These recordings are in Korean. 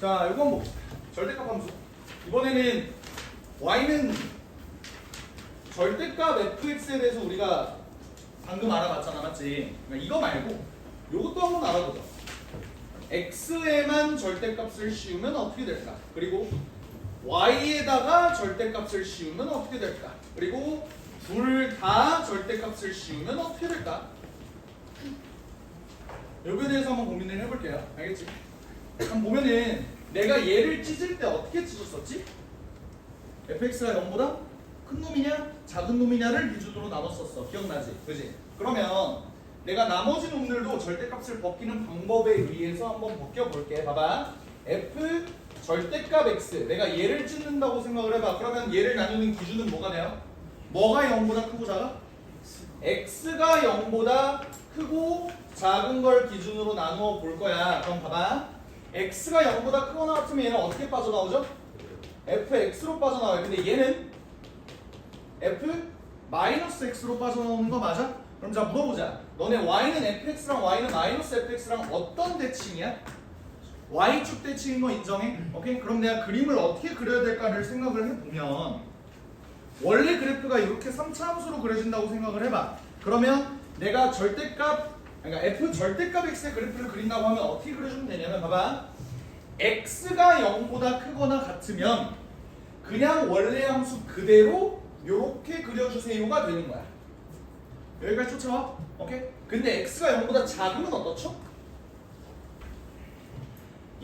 자, 이거 한번 봅시다. 절대값 함수. 이번에는 y는 절대값 fx에 대해서 우리가 방금 알아봤잖아, 맞지? 그러니까 이거 말고 이것도 한번 알아보자. x에만 절대값을 씌우면 어떻게 될까? 그리고 y에다가 절대값을 씌우면 어떻게 될까? 그리고 둘 다 절대값을 씌우면 어떻게 될까? 여기에 대해서 한번 고민을 해볼게요. 알겠지? 한번 보면은 내가 얘를 찢을 때 어떻게 찢었었지? fx가 0보다 큰 놈이냐 작은 놈이냐를 기준으로 나눴었어. 기억나지? 그지? 그러면 내가 나머지 놈들도 절대값을 벗기는 방법에 의해서 한번 벗겨볼게. 봐봐. f 절대값 x, 내가 얘를 찢는다고 생각을 해봐. 그러면 얘를 나누는 기준은 뭐가 돼요? 뭐가 0보다 크고 작아? x가 0보다 크고 작은 걸 기준으로 나누어 볼 거야. 그럼 봐봐. x가 0보다 크거나 같으면 얘는 어떻게 빠져나오죠? fx로 빠져나와요. 근데 얘는 f-x로 빠져나오는 거 맞아? 그럼 자 물어보자. 너네 y는 fx랑 y는 -fx랑 어떤 대칭이야? y축 대칭인 거 인정해? 오케이? 그럼 내가 그림을 어떻게 그려야 될까를 생각을 해보면 원래 그래프가 이렇게 3차 함수로 그려진다고 생각을 해봐. 그러면 내가 절대값, 그러니까 f 절대값 x의 그래프를 그린다고 하면 어떻게 그려주면 되냐면 봐봐. x가 0보다 크거나 같으면 그냥 원래 함수 그대로 이렇게 그려주세요가 되는 거야. 여기까지 쫓아와? 오케이? 근데 x가 0보다 작으면 어떻죠?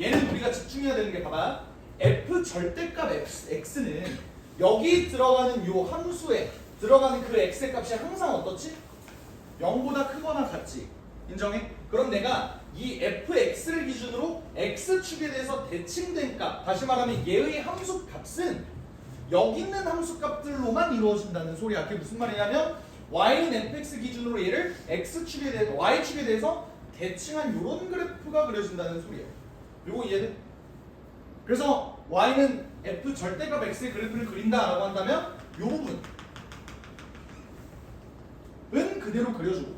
얘는 우리가 집중해야 되는 게 봐봐. f 절대값 x는 여기 들어가는 요 함수에 들어가는 그 x의 값이 항상 어떻지? 0보다 크거나 같지. 인정해? 그럼 내가 이 fx를 기준으로 x축에 대해서 대칭된 값, 다시 말하면 얘의 함수 값은 여기 있는 함수 값들로만 이루어진다는 소리야. 그게 무슨 말이냐면 y는 fx 기준으로 얘를 x축에 대해서 y축에 대해서 대칭한 이런 그래프가 그려진다는 소리야. 요거 이해돼? 그래서 y는 f 절대값 x의 그래프를 그린다라고 한다면 요 부분은 그대로 그려주고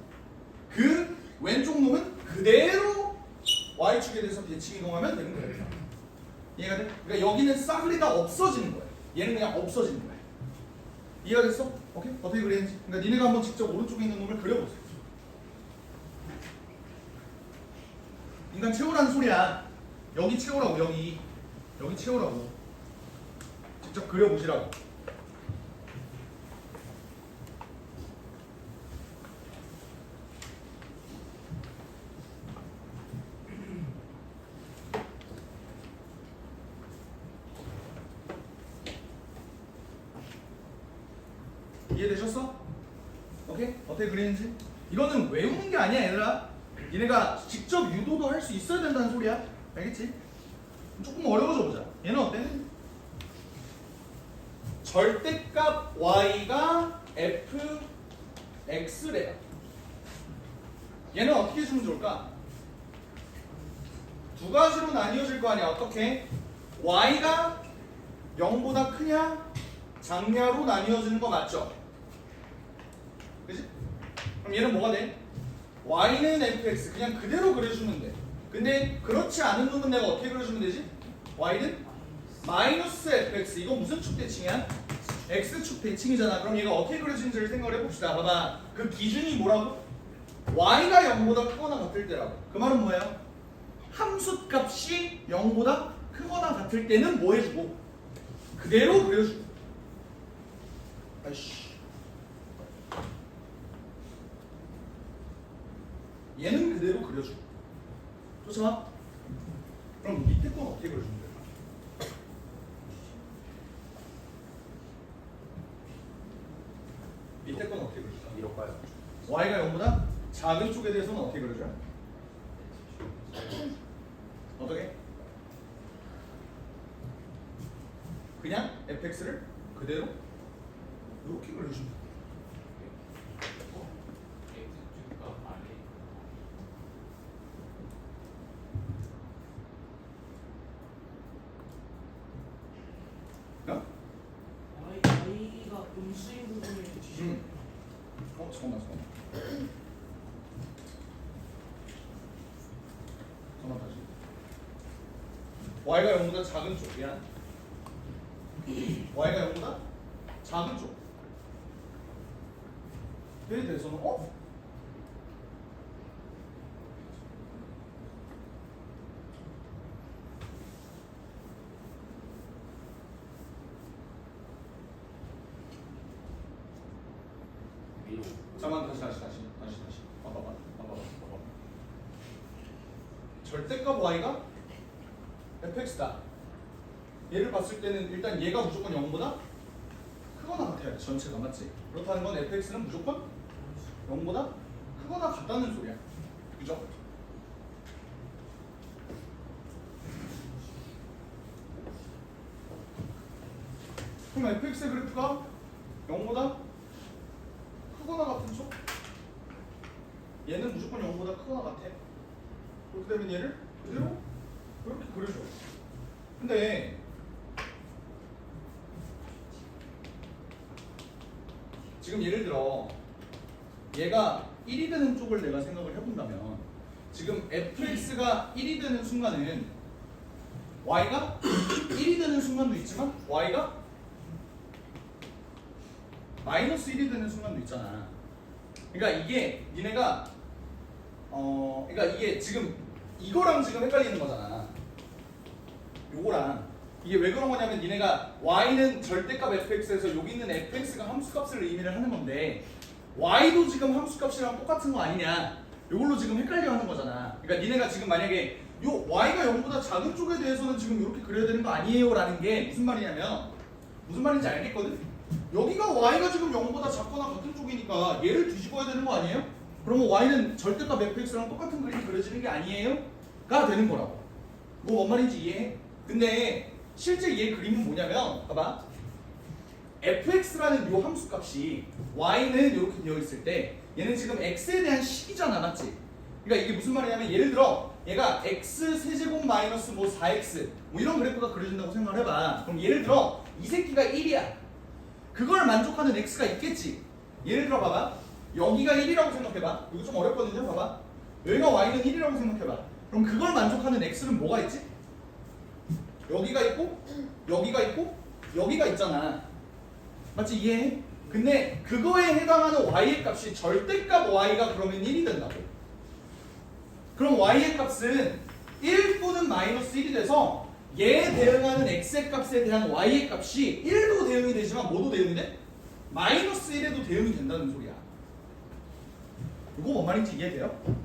그 왼쪽 놈은 그대로 y축에 대해서 대칭 이동하면 되는 거예요. 이해가 돼? 그러니까 여기는 싸그리가 없어지는 거야. 얘는 그냥 없어지는 거야. 이해가 됐어? 오케이? 어떻게 그리는지. 그러니까 니네가 한번 직접 오른쪽에 있는 놈을 그려보세요. 인간 채우라는 소리야. 여기 채우라고. 여기 채우라고. 직접 그려보시라고. 이해되셨어? 오케이? 어떻게 그리는지? 이거는 외우는 게 아니야, 얘들아. 얘네가 직접 유도도 할 수 있어야 된다는 소리야. 알겠지? 조금 어려워져 보자. 얘는 어때? 절대값 y가 fx래요. 얘는 어떻게 주면 좋을까? 두 가지로 나뉘어질 거 아니야. 어떻게? y가 0보다 크냐? 작냐로 나뉘어지는 거 맞죠? 그치? 그럼 얘는 뭐가 돼? y는 fx 그냥 그대로 그려주면 돼. 근데 그렇지 않은 놈은 내가 어떻게 그려주면 되지? y는 -fx. 이거 무슨 축 대칭이야? x축 대칭이잖아. 그럼 얘가 어떻게 그려지는지를 생각을 해봅시다. 봐봐. 그 기준이 뭐라고? y가 0보다 크거나 같을 때라고. 그 말은 뭐예요? 함수 값이 0보다 크거나 같을 때는 뭐 해주고? 그대로 그려주고. 아이씨. 얘는 그대로 그려주고. 쫓아와? 그럼 밑에 건 어떻게 그려주면 될까? 밑에 건 어떻게 그려줄까? 이럴까요? y가 0보다 작은 쪽에 대해서는 어떻게 그려줘요? 어떻게? 그냥 fx를 그대로 이렇게 그려주면 돼. y가 음수인 부분을 주시면 잠깐만. 잠깐만 다시. y가 0보다 작은 쪽. 미안. y가 0보다 작은 쪽. 에 대해서는 잠깐만 다시 봐봐. 절대값 y가 fx다. 얘를 봤을 때는 일단 얘가 무조건 0보다 크거나 같아요. 전체가 맞지? 그렇다는 건 fx는 무조건 0보다 크거나 같다는 소리야. 그죠? 그럼 fx의 그래프가 0보다 크거나 같은 쪽? 얘는 무조건 0보다 크거나 같아. 그렇게 되면 얘를 그대로 이렇게 그려줘. 근데 지금 예를 들어 얘가 1이 되는 쪽을 내가 생각을 해본다면 지금 fx가 1이 되는 순간은 y가 1이 되는 순간도 있지만 y가 마이너스 1이 되는 순간도 있잖아. 그러니까 이게 니네가 그러니까 이게 지금 이거랑 지금 헷갈리는 거잖아. 요거랑 이게 왜 그런 거냐면 니네가 y는 절대값 fx에서 여기 있는 fx가 함수값을 의미를 하는 건데 y도 지금 함수값이랑 똑같은 거 아니냐 요걸로 지금 헷갈려 하는 거잖아. 그러니까 니네가 지금 만약에 요 y가 0보다 작은 쪽에 대해서는 지금 이렇게 그려야 되는 거 아니에요 라는 게 무슨 말이냐면 무슨 말인지 알겠거든? 여기가 y가 지금 0보다 작거나 같은 쪽이니까 얘를 뒤집어야 되는 거 아니에요? 그러면 y는 절대값 fx랑 똑같은 그림이 그려지는 게 아니에요? 가 되는 거라고. 뭐 뭔 말인지 이해해? 근데 실제 얘 그림은 뭐냐면 봐봐 fx라는 요 함수값이 y는 이렇게 되어 있을 때 얘는 지금 x에 대한 식이잖아 맞지? 그러니까 이게 무슨 말이냐면 예를 들어 얘가 x 세제곱 마이너스 뭐 4x 뭐 이런 그래프가 그려진다고 생각을 해봐. 그럼 예를 들어 이 새끼가 1이야. 그걸 만족하는 x가 있겠지. 예를 들어 봐봐 여기가 1이라고 생각해봐. 이거 좀 어렵거든요. 봐봐 여기가 y는 1이라고 생각해봐. 그럼 그걸 만족하는 x는 뭐가 있지? 여기가 있고 여기가 있고 여기가 있잖아. 맞지? 이해해? 근데 그거에 해당하는 y의 값이 절대값 y가 그러면 1이 된다고. 그럼 y의 값은 1 또는 마이너스 1이 돼서 얘에 대응하는 x의 값에 대한 y의 값이 1도 대응이 되지만 뭐도 대응이 돼? 마이너스 1에도 대응이 된다는 소리야. 이거 뭔 말인지 이해돼요?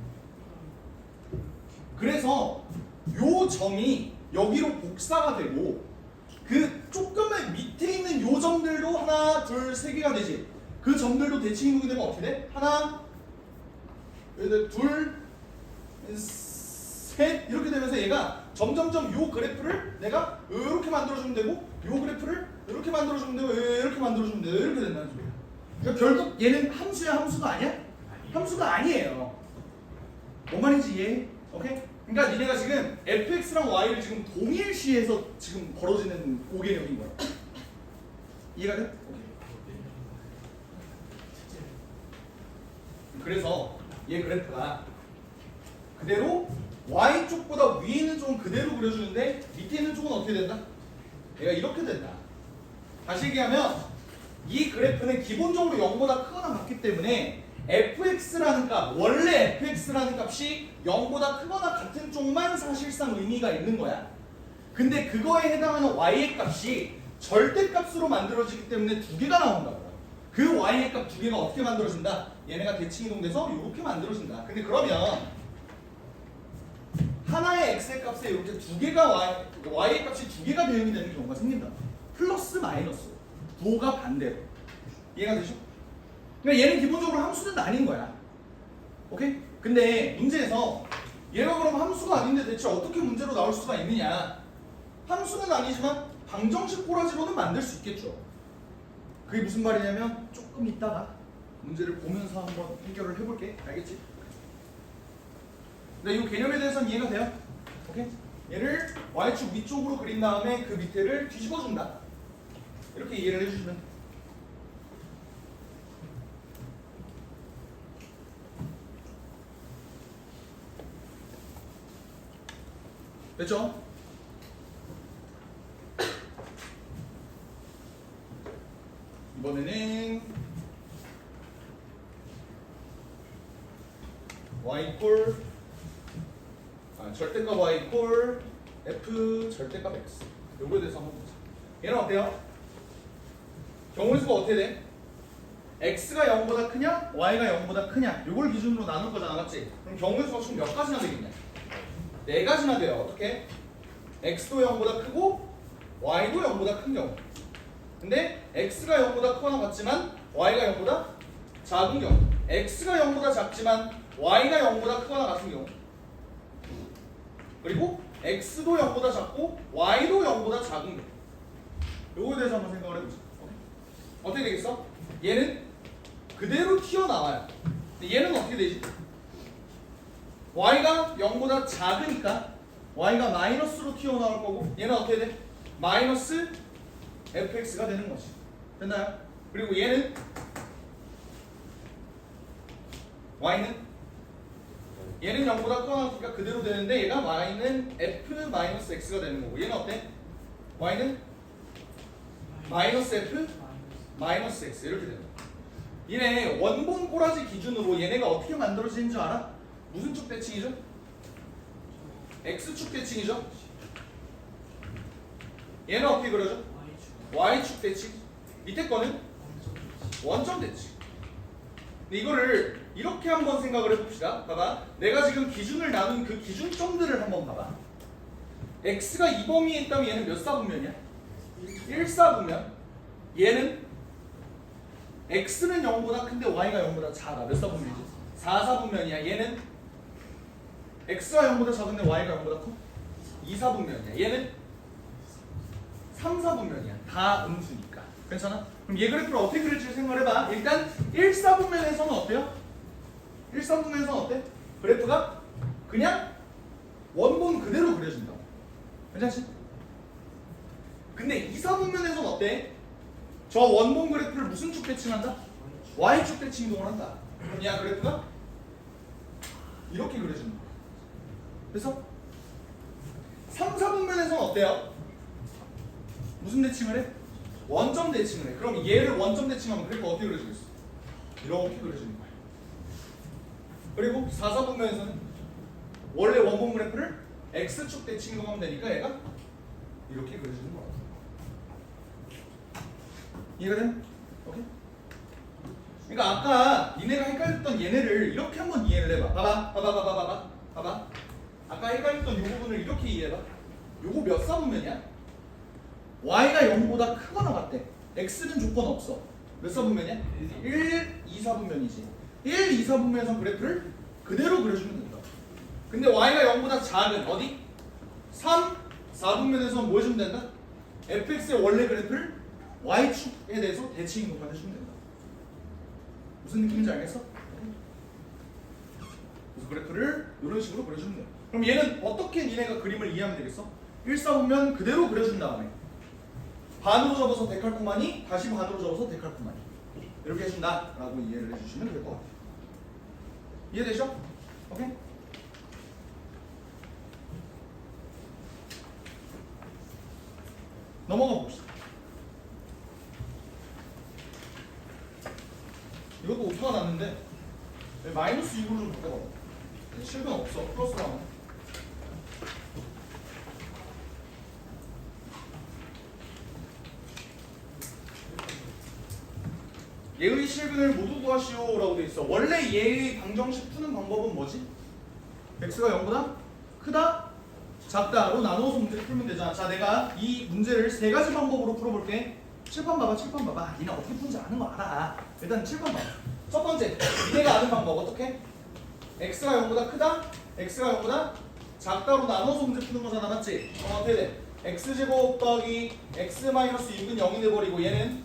그래서 요 점이 여기로 복사가 되고 그 조금은 밑에 있는 요 점들도 하나, 둘, 세 개가 되지. 그 점들도 대칭 이동이 되면 어떻게 돼? 하나, 둘, 셋 이렇게 되면서 얘가 점점점 요 그래프를 내가 이렇게 만들어주면 되고 요 그래프를 이렇게 만들어주면 되고 이렇게 만들어주면 되고 이렇게 된다는 소리야. 그러니까 결국 얘는 함수야 함수가 아니야? 함수가 아니에요. 뭔 말인지 이해해? 오케이? 그러니까 니네가 지금 fx랑 y를 지금 동일시해서 지금 벌어지는 고개념인 거야. 이해가 돼? 오케이. 그래서 얘 그래프가 그대로 y쪽보다 위에 있는 쪽은 그대로 그려주는데 밑에 있는 쪽은 어떻게 된다? 얘가 이렇게 된다. 다시 얘기하면 이 그래프는 기본적으로 0보다 크거나 같기 때문에 fx라는 값, 원래 fx라는 값이 0보다 크거나 같은 쪽만 사실상 의미가 있는 거야. 근데 그거에 해당하는 y의 값이 절대값으로 만들어지기 때문에 두 개가 나온다고. 그 y의 값 두 개가 어떻게 만들어진다? 얘네가 대칭 이동돼서 이렇게 만들어진다. 근데 그러면 하나의 x의 값에 이렇게 두 개가 y의 값이 두 개가 대응이 되는 경우가 생긴다. 플러스 마이너스 부호가 반대로. 이해가 되죠? 그러니까 얘는 기본적으로 함수는 아닌 거야. 오케이? 근데 문제에서 얘가 그럼 함수가 아닌데 대체 어떻게 문제로 나올 수가 있느냐? 함수는 아니지만 방정식 꼬라지로는 만들 수 있겠죠. 그게 무슨 말이냐면 조금 이따가 문제를 보면서 한번 해결을 해볼게. 알겠지? 근데 이 개념에 대해서는 이해가 돼요? 오케이? 얘를 y축 위쪽으로 그린 다음에 그 밑에를 뒤집어준다. 이렇게 이해를 해주시면 돼요. 됐죠? y 이퀄 절대값 y 이퀄 f 절대값 x. 요거에 대해서 한번 보자. 얘는 어때요? 경우의 수가 어떻게 돼? x가 0보다 크냐? y가 0보다 크냐? 요걸 기준으로 나눌 거잖아, 맞지? 그럼 경우의 수가 총 몇 가지나 되겠냐? 4가지나 돼요. 어떻게? x도 0보다 크고 y도 0보다 큰 경우. 근데 x가 0보다 크거나 같지만 y가 0보다 작은 경우. x가 0보다 작지만 y가 0보다 크거나 같은 경우. 그리고 x도 0보다 작고 y도 0보다 작은 경우. 요거에 대해서 한번 생각을 해보자. 어떻게 되겠어? 얘는 그대로 튀어나와요. 근데 얘는 어떻게 되지? y가 0보다 작으니까 y가 마이너스로 튀어나올 거고 얘는 어떻게 돼? 마이너스 fx가 되는 거지. 됐나요? 그리고 얘는 얘는 0보다 커나니까 그대로 되는데 얘가 y는 f 마이너스 x가 되는 거고 얘는 어때? y는 마이너스 f 마이너스 x 이렇게 되는 거야. 얘네 원본 꼬라지 기준으로 얘네가 어떻게 만들어지는 줄 알아? 무슨 축 대칭이죠? x축 대칭이죠? 얘는 어떻게 그려져? y축 대칭. 밑에 거는 원점 대칭. 근데 이거를 이렇게 한번 생각을 해봅시다. 봐봐. 내가 지금 기준을 나눈 그 기준점들을 한번 봐봐. x가 이 범위에 있다면 얘는 몇 사분면이야? 1사분면. 얘는 x는 0보다 큰데 y가 0보다 작아. 몇 사분면이지? 4사분면이야. 얘는 x가 0보다 작은데 y가 0보다 커? 2사분면이야. 얘는 3사분면이야. 다 음수니까. 괜찮아? 그럼 얘 그래프를 어떻게 그릴지 생각해봐. 일단 1사분면에서는 어때요? 1사분면에서는 어때? 그래프가 그냥 원본 그대로 그려진다. 괜찮지? 근데 2사분면에서는 어때? 저 원본 그래프를 무슨 축 대칭한다? y축 대칭 이동을 한다. 그럼 야 그래프가 이렇게 그려지는 거야. 그래서 3, 4분면에서는 어때요? 무슨 대칭을 해? 원점 대칭을 해. 그럼 얘를 원점 대칭하면 그래프가 어떻게 그려지겠어? 이렇게 그려지는 거야. 그리고 4, 4분면에서는 원래 원본 그래프를 x축 대칭으로 하면 되니까 얘가 이렇게 그려지는 거야. 이해가 돼? 오케이? 그러니까 아까 니네가 헷갈렸던 얘네를 이렇게 한번 이해를 해봐. 봐봐. 아까 헷갈렸던 이 부분을 이렇게 이해해봐. 요거 몇 사분면이야? y가 0보다 크거나 같대. x는 조건 없어. 몇 사분면이야? 1, 2, 4분면이지. 1, 2, 4분면에서 그래프를 그대로 그려주면 된다. 근데 y가 0보다 작은 어디? 3, 4분면에서 뭐 해주면 된다? fx의 원래 그래프를 y축에 대해서 대칭 이동만 해주면 된다. 무슨 느낌인지 알겠어? 그래서 그래프를 이런 식으로 그려주면 돼. 그럼 얘는 어떻게 니네가 그림을 이해하면 되겠어? 1사분면 그대로 그려준 다음에 반으로 접어서 데칼코마니 다시 반으로 접어서 데칼코마니 이렇게 해준다 라고 이해를 해주시면 될 것 같아요. 이해되죠? 오케이? 넘어가 봅시다. 이것도 오타가 났는데 마이너스 6으로 좀 바꿔봐. 7은 없어. 플러스로 하면. 얘의 실근을 모두 구하시오라고 돼 있어. 원래 얘의 방정식 푸는 방법은 뭐지? x가 0보다 크다, 작다로 나누어서 문제를 풀면 되잖아. 자, 내가 이 문제를 3가지 방법으로 풀어볼게. 칠판 봐봐. 니네 어떻게 푸는지 아는 거 알아. 일단 칠판 봐봐. 첫 번째, 니네가 아는 방법 어떻게? x가 0보다 크다, x가 0보다 작다로 나눠서 문제 푸는 거잖아, 맞지? 어떻게 돼? x제곱 더하기 x 마이너스 6은 0이 돼버리고 얘는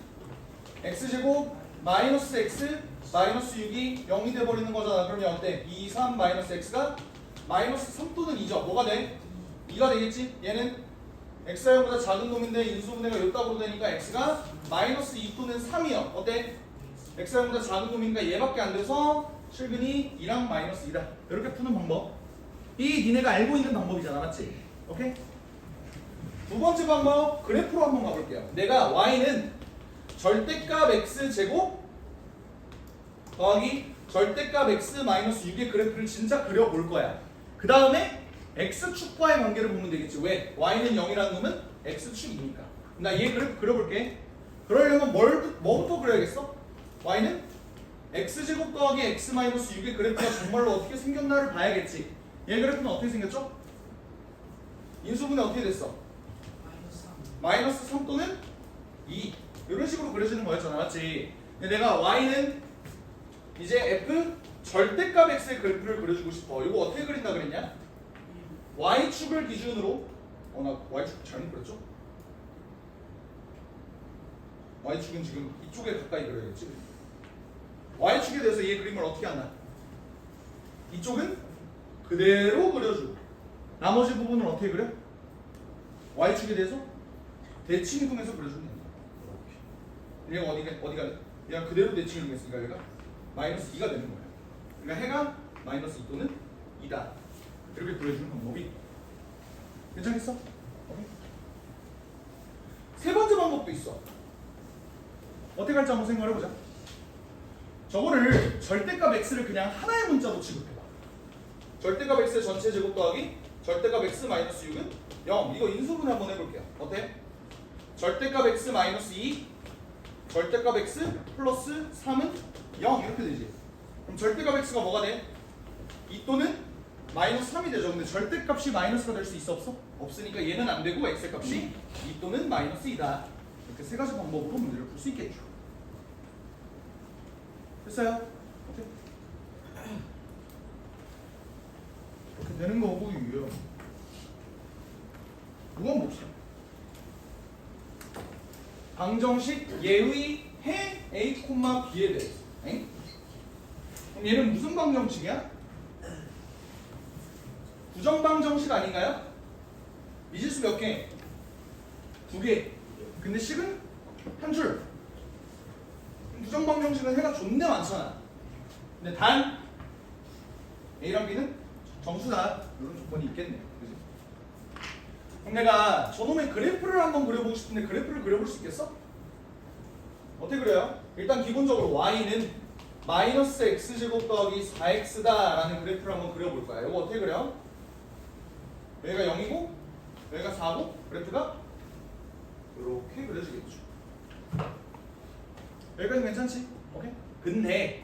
x제곱 마이너스 x 마이너스 6이 0이 돼버리는 거잖아. 그러면 어때? 2, 3 마이너스 x가 마이너스 3 또는 2죠. 뭐가 돼? 2가 되겠지? 얘는 x가 0보다 작은 놈인데 인수분해가 요따구로 되니까 x가 마이너스 2 또는 3이요. 어때? x가 0보다 작은 놈이니까 얘밖에 안 돼서 실근이 2랑 마이너스 2다. 이렇게 푸는 방법. 이 니네가 알고 있는 방법이잖아. 맞지? 오케이? 두 번째 방법 그래프로 한번 가볼게요. 내가 y는 절대값 x 제곱 더하기 절대값 x-6의 그래프를 진짜 그려볼 거야. 그 다음에 x축과의 관계를 보면 되겠지. 왜? y는 0이라는 놈은 x축이니까. 나 얘 그래프 그려볼게. 그러려면 뭐부터 그려야겠어? y는 x제곱 더하기 x-6의 그래프가 정말로 어떻게 생겼나를 봐야겠지. 얘 그래프는 어떻게 생겼죠? 인수분해 어떻게 됐어? 마이너스 3. -3 또는 2 이런 식으로 그려지는 거였잖아, 맞지? 근데 내가 y는 이제 f 절대값 x의 그래프를 그려주고 싶어. 이거 어떻게 그린다 그랬냐? y축을 기준으로 나 y축 잘못 그렸죠? y축은 지금 이쪽에 가까이 그려야겠지. y축에 대해서 얘 그림을 어떻게 한다? 이쪽은 그대로 그려주고 나머지 부분은 어떻게 그려? y축에 대해서 대칭 이동해서 그려주면 된다. 얘가 어디가 그냥 그대로 대칭 이동했으니까 얘가 -2가 되는 거야. 그러니까 해가 -2 또는 2다. 이렇게 그려주는 방법이 괜찮겠어? 오케이. 세 번째 방법도 있어. 어떻게 할지 한번 생각해보자. 저거를 절대값 x를 그냥 하나의 문자로 취급해봐. 절대값 x의 전체 제곱 더하기 절대값 x-6은 0. 이거 인수분해 한번 해볼게요. 어때? 절대값 x-2 절대값 x 플러스 3은 0 이렇게 되지. 그럼 절대값 x가 뭐가 돼? 2 또는 -3이 되죠. 근데 절대값이 마이너스가 될 수 있어 없어? 없으니까 얘는 안 되고 x의 값이 2 또는 -2다. 이렇게 세 가지 방법으로 문제를 풀 수 있겠죠. 됐어요? 오케이. 이렇게 되는 거고요. 무건 봅시다. 방정식 예의 해 a, b에 대해서. 엥? 그럼 얘는 무슨 방정식이야? 부정방정식 아닌가요? 미지수 몇 개? 2개. 근데 식은 한 줄. 부정방정식은 해가 존내 많잖아. 근데 단 A랑 B는 정수다. 이런 조건이 있겠네. 그지? 그럼 내가 저놈의 그래프를 한번 그려보고 싶은데 그래프를 그려볼 수 있겠어? 어떻게 그려요? 일단 기본적으로 y는 -x제곱 더하기 4x다 라는 그래프를 한번 그려볼 거야. 이거 어떻게 그려? 여기가 0이고 여기가 4고 그래프가 이렇게 그려지겠죠. 여기까지 괜찮지? 오케이? 근데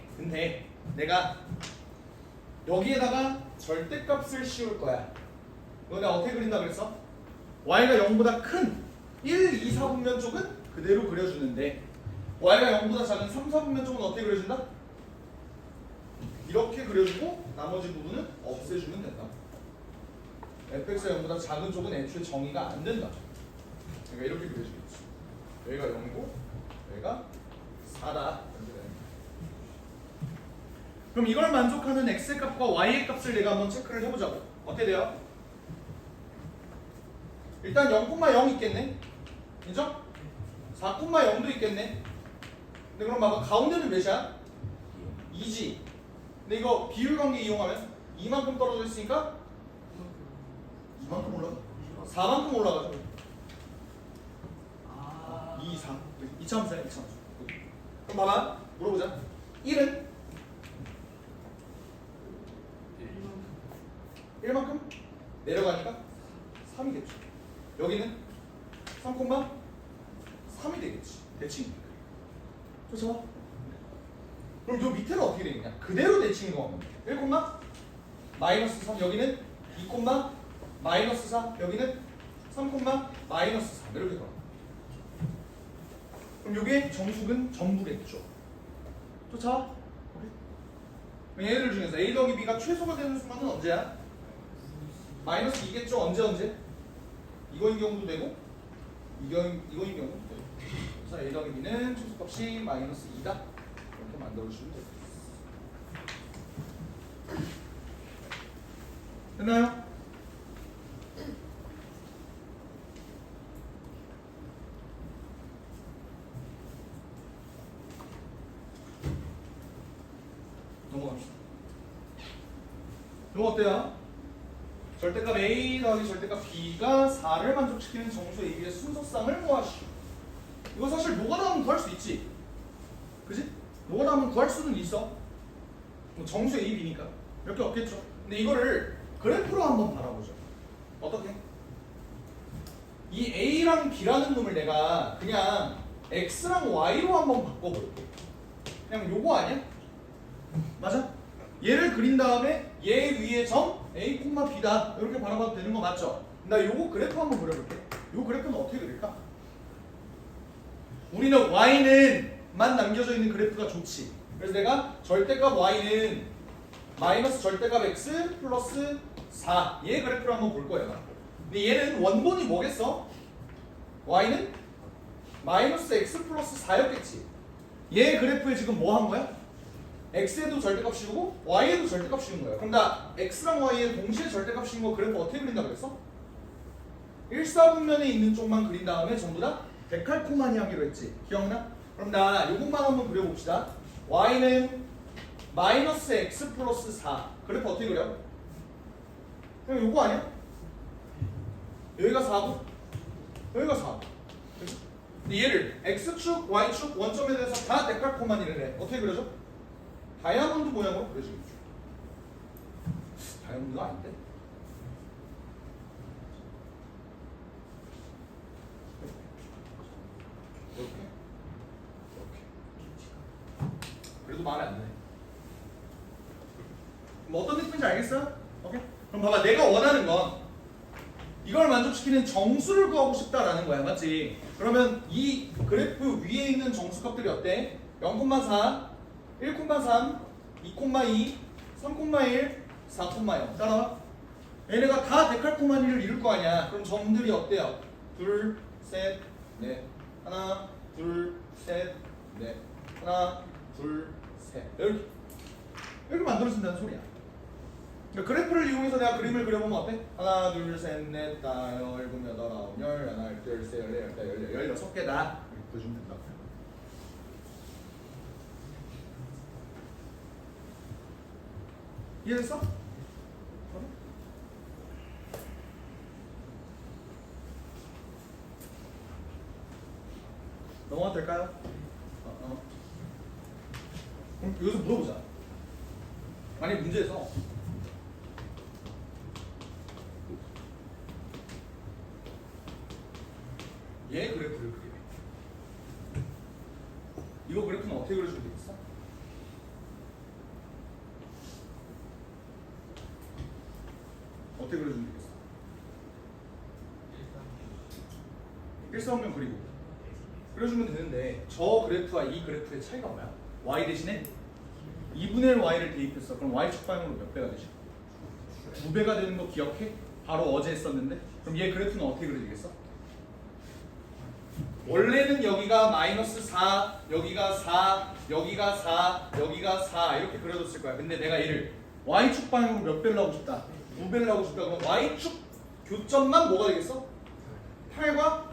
내가 여기에다가 절대값을 씌울 거야. 이거 내가 어떻게 그린다 그랬어? y가 0보다 큰 1, 2, 4분면 쪽은 그대로 그려주는데 y가 0보다 작은 3, 4분면 쪽은 어떻게 그려준다? 이렇게 그려주고 나머지 부분은 없애주면 된다. fx가 0보다 작은 쪽은 애초에 정의가 안 된다. 그러니까 이렇게 그려지겠지. 여기가 0이고 여기가 4다. 그럼 이걸 만족하는 x의 값과 y의 값을 내가 한번 체크를 해보자고. 어떻게 돼요? 일단 0,0 있겠네. 인정? 4,0도 있겠네. 근데 그럼 봐봐. 가운데는 몇이야? 2지. 근데 이거 비율 관계 이용하면 이만큼 떨어져 있으니까 이만큼 올라가. 4만큼 올라가죠. 2, 4. 2차함수야, 2차함수. 그럼 봐봐. 물어보자. 1은 1만큼 내려가니까 3이겠죠. 여기는 3,3이 되겠지. 대칭이니까. 그렇죠? 그럼 요 밑에는 어떻게 되겠냐? 그대로 대칭인 거 같네. 1,-3 여기는 2,-4 여기는 3,-3 이렇게 돌아. 그럼 요게 정수근 전부겠죠. 쫓아와? 얘네들 중에서 A 더하기 B가 최소가 되는 수만은 언제야? -2겠죠? 언제? 이거인 경우도 되고 이거인 경우도 되고. 그래서 A 더하기 B는 최소값이 -2다. 이렇게 만들어주시면 돼요. 됐나요? 넘어갑시다. 이거 어때요? 절대값 A 더하기 절대값 B가 4를 만족시키는 정수 AB의 순서쌍을 구하시오. 이거 사실 노가다 하면 구할 수 있지. 그지? 노가다 하면 구할 수는 있어. 뭐 정수 A, B니까 이렇게 없겠죠. 근데 이거를 그래프로 한번 바라보죠. 어떻게? 이 A랑 B라는 놈을 내가 그냥 X랑 Y로 한번 바꿔볼게. 그냥 요거 아니야? 맞아? 얘를 그린 다음에 얘 위에 점 A, B다 이렇게 바라봐도 되는 거 맞죠? 나 요거 그래프 한번 그려볼게. 요 그래프는 어떻게 그릴까? 우리는 Y는 만 남겨져 있는 그래프가 좋지. 그래서 내가 절대값 Y는 마이너스 절대값 X 플러스 4 얘 그래프를 한번 볼 거야. 근데 얘는 원본이 뭐겠어? Y는 마이너스 X 플러스 4였겠지. 얘 그래프에 지금 뭐 한 거야? X에도 절대값 씌우고 Y에도 절대값 씌운 거야. 그럼 나 X랑 Y에 동시에 절대값 씌운 거 그래프 어떻게 그린다 그랬어? 1사분면에 있는 쪽만 그린 다음에 전부 다 데칼코마니 하기로 했지. 기억나? 그럼 나 요것만 한번 그려봅시다. Y는 마이너스 X 플러스 4 그래프 어떻게 그려? 그냥 요거 아니야? 여기가 4고 여기가 4. 근데 얘를 X축, Y축 원점에 대해서 다 데칼코마니를 해. 어떻게 그려져? 다이아몬드 모양으로 그려지겠죠. 다이아몬드가 아닌데? 이렇게? 이렇게. 그래도 마음에 안 드네. 뭐 어떤 느낌인지 알겠어요? 오케이? 그럼 봐봐, 내가 원하는 건 이걸 만족시키는 정수를 구하고 싶다라는 거야, 맞지? 그러면 이 그래프 위에 있는 정수값들이 어때? 0,4, 1,3, 2,2, 3,1, 4,0 따라와. 얘네가 다 데칼코마니를 이룰 거 아니야. 그럼 점들이 어때요? 둘, 셋, 넷. 하나, 둘, 셋, 넷. 하나, 둘, 셋. 이렇게 만들어진다는 소리야. 그러니까 그래프를 이용해서 내가 그림을 그려보면 어때? 하나, 둘, 셋, 넷, 다, 열, 일곱, 여덟, 아홉, 열, 하나, 둘, 셋, 열네, 열다, 열여섯 개다. 이렇게 보여주면 된다. 이해됐어? 넘어가도 될까요? 그럼 여기서 물어보자. 만약 문제에서 얘 그래프를 그리래. 이거 그래프는 어떻게 그려주면 되겠어? 어떻게 그려주면 되겠어? 일사분면 그리고 그려주면 되는데 저 그래프와 이 그래프의 차이가 뭐야? y 대신에 2분의 1 y를 대입했어. 그럼 y축 방향으로 몇 배가 되지? 2배가 되는 거 기억해? 바로 어제 했었는데. 그럼 얘 그래프는 어떻게 그려지겠어? 원래는 여기가 마이너스 4, 여기가 4, 여기가 4, 여기가 4 이렇게 그려졌을 거야. 근데 내가 얘를 y축 방향으로 몇 배를 하고 싶다? 2배를 하고 싶다. 그럼 y축 교점만 뭐가 되겠어? 8과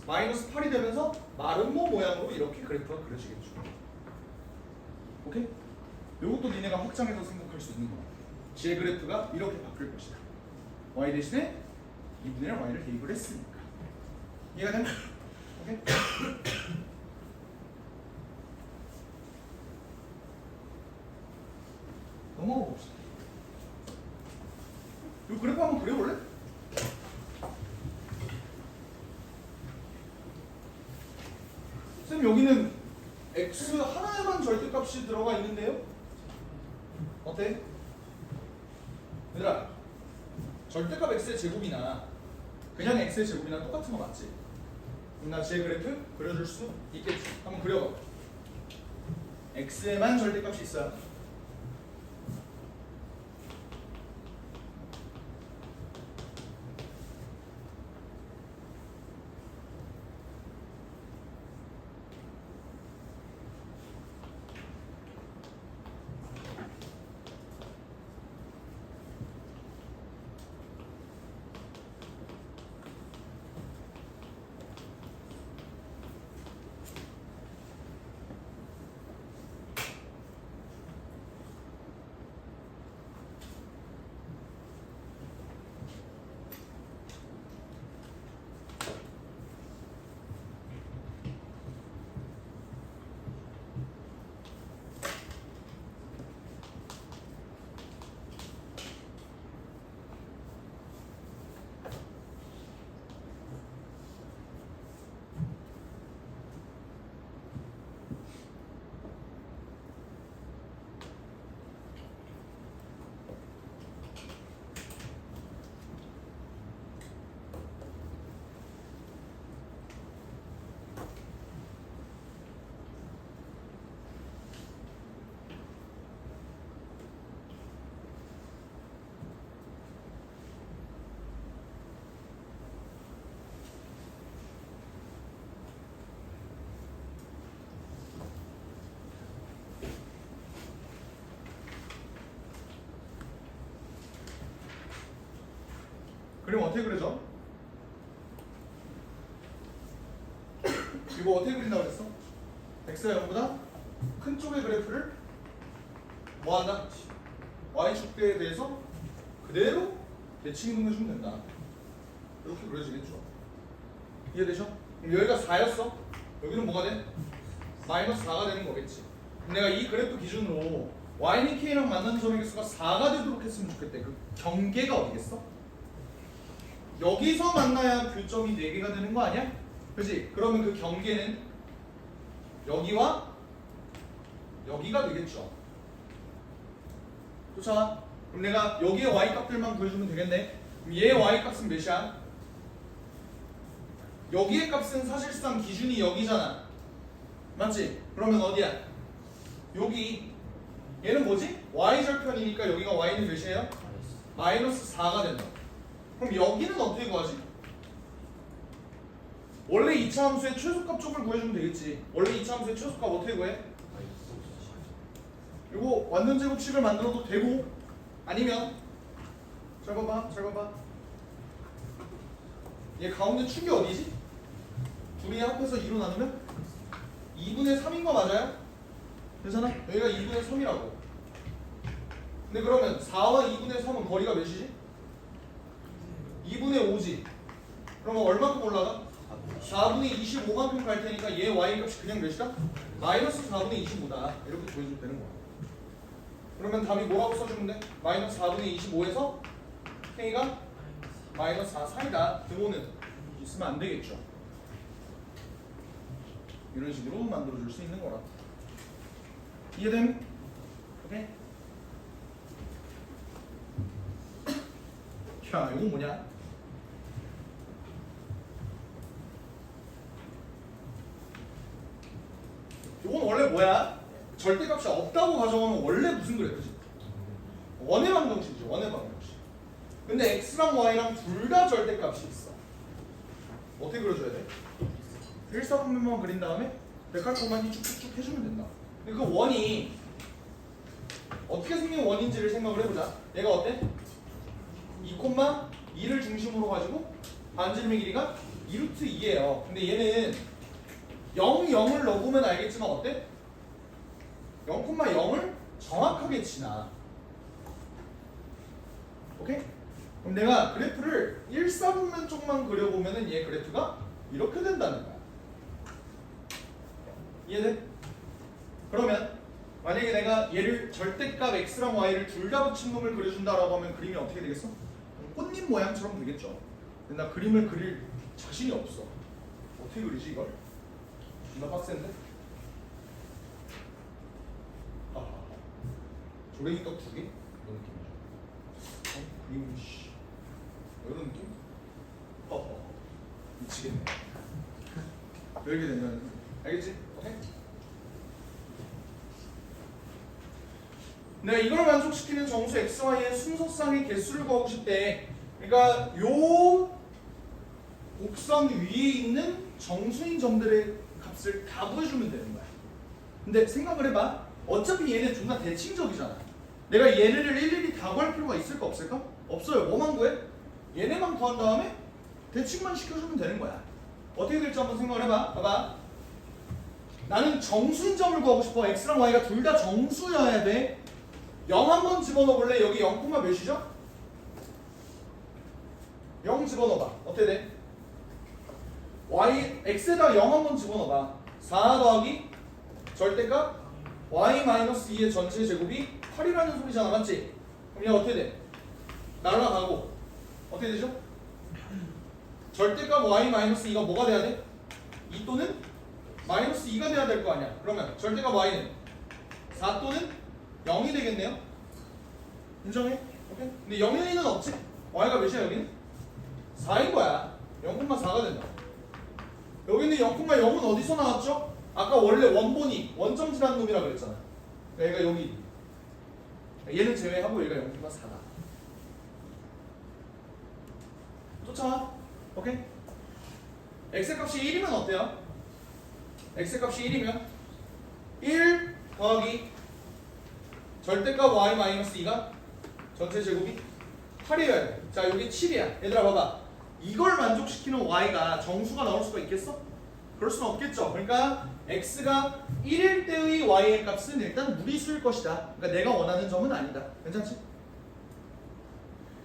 마이너스 8이 되면서 마름모 모양으로 이렇게 그래프가 그려지겠죠. 오케이? 이것도 니네가 확장해서 생각할 수 있는 거야. 제 그래프가 이렇게 바뀔 것이다. y 대신에 2분의 1 y를 대입을 했으니까. 이해가 되나? 오케이? 넘어가 봅시다. 이 그래프 한번 그려볼래? 쌤 여기는 x 하나에만 절대값이 들어가 있는데요? 어때? 얘들아 절대값 x의 제곱이나 그냥 x의 제곱이나 똑같은 거 맞지? 그럼 나 제 그래프 그려줄 수 있겠지? 한번 그려봐. x에만 절대값이 있어요. 그림 어떻게 그려져? 이거 어떻게 그린다고 그랬어? x가 0보다 큰 쪽의 그래프를 뭐 한다? y축대에 대해서 그대로 대칭 이동해주면 된다. 이렇게 그려지겠죠. 이해되죠? 그럼 여기가 4였어. 여기는 뭐가 돼? 마이너스 4가 되는 거겠지. 그럼 내가 이 그래프 기준으로 y는 k랑 만나는 점의 개수가 4가 되도록 했으면 좋겠대. 그 경계가 어디겠어? 여기서 만나야 교점이 4개가 되는 거 아니야? 그렇지? 그러면 그 경계는 여기와 여기가 되겠죠. 좋잖아. 그럼 내가 여기에 y 값들만 구해주면 되겠네. 그럼 얘의 y 값은 몇이야? 여기의 값은 사실상 기준이 여기잖아. 맞지? 그러면 어디야? 여기. 얘는 뭐지? y절편이니까 여기가 y는 몇이에요? 마이너스 4가 된다. 그럼 여기는 어떻게 구하지? 원래 2차 함수의 최소값 쪽을 구해주면 되겠지. 원래 2차 함수의 최소값 어떻게 구해? 이거 완전 제곱식을 만들어도 되고, 아니면 잘 봐봐, 잘 봐봐. 얘 가운데 축이 어디지? 둘이 합해서 2로 나누면 2분의 3인 거 맞아요? 괜찮아? 여기가 2분의 3이라고. 근데 그러면 4와 2분의 3은 거리가 몇이지? 2분의 5지. 그러면 얼마큼 올라가? 4분의 25만큼 갈 테니까 얘 y 값이 그냥 몇이다? 마이너스 4분의 25다. 이렇게 보여주면 되는 거야. 그러면 답이 뭐라고 써주면 돼? 마이너스 4분의 25에서 k가 마이너스 4 사이다. 등호는 있으면 안 되겠죠. 이런 식으로 만들어줄 수 있는 거라. 이해됨? 오케이? 자, 이건 뭐냐? 이건 원래 뭐야? 절대값이 없다고 가정하면 원래 무슨 그래프지? 원의 방정식이죠. 원의 방정식. 근데 x랑 y랑 둘 다 절대값이 있어. 어떻게 그려줘야 돼? 일사분면만 그린 다음에 데칼코마니 쭉쭉쭉 해주면 된다. 근데 그 원이 어떻게 생긴 원인지를 생각을 해보자. 얘가 어때? 2,2를 중심으로 가지고 반지름의 길이가 2루트 2예요. 근데 얘는 0, 0을 넣어보면 알겠지만 어때? 0,0을 정확하게 지나. 오케이? 그럼 내가 그래프를 1사분면 쪽만 그려보면은 얘 그래프가 이렇게 된다는 거야. 이해돼? 그러면 만약에 내가 얘를 절대값 x랑 y를 둘 다 붙인 놈을 그려준다라고 하면 그림이 어떻게 되겠어? 꽃잎 모양처럼 되겠죠. 근데 나 그림을 그릴 자신이 없어. 어떻게 그리지 이걸? 존나 빡센데? 아, 조랭이 떡 2개? 이런 느낌이죠. 그림 씨 이런 느낌? 미치겠네. 왜 이렇게 된다는 알겠지? 오케이? 내가 이걸 만족시키는 정수 x, y의 순서상의 개수를 구하고 싶대. 그러니까 요 곡선 위에 있는 정수인 점들의 값을 다 구해주면 되는 거야. 근데 생각을 해봐. 어차피 얘네 존나 대칭적이잖아. 내가 얘네를 일일이 다 구할 필요가 있을까 없을까? 없어요. 뭐만 구해? 얘네만 구한 다음에 대칭만 시켜주면 되는 거야. 어떻게 될지 한번 생각을 해봐. 봐봐. 나는 정수인 점을 구하고 싶어. x랑 y가 둘 다 정수여야 돼. 0 한번 집어넣어볼래? 여기 0, 몇이죠? 0 집어넣어봐. 어떻게 돼? y, x에다 0 한번 집어넣어봐. 4 더하기 절대값 y-2의 전체 제곱이 8이라는 소리잖아. 맞지? 그럼 얘 어떻게 돼? 날아가고 어떻게 되죠? 절대값 y-2가 뭐가 돼야 돼? 2 또는 마이너스 2가 돼야 될 거 아니야. 그러면 절대값 y는 4 또는 0이 되겠네요. 인정해? 오케이? 근데 0의 1은 없지? y가 몇이야 여기는? 4인 거야. 0,4가 된다. 여기는 0,0은 어디서 나왔죠? 아까 원래 원본이 원점지라는 놈이라 그랬잖아. 얘가 여기 얘는 제외하고 얘가 0,4다. 쫓아와. 오케이? x값이 1이면 어때요? x값이 1이면 1 더하기 절대값 y-2가 전체 제곱이 8이어야 돼. 자, 여기 7이야. 얘들아 봐봐. 이걸 만족시키는 y가 정수가 나올 수가 있겠어? 그럴 수는 없겠죠. 그러니까 x가 1일 때의 y의 값은 일단 무리수일 것이다. 그러니까 내가 원하는 점은 아니다. 괜찮지?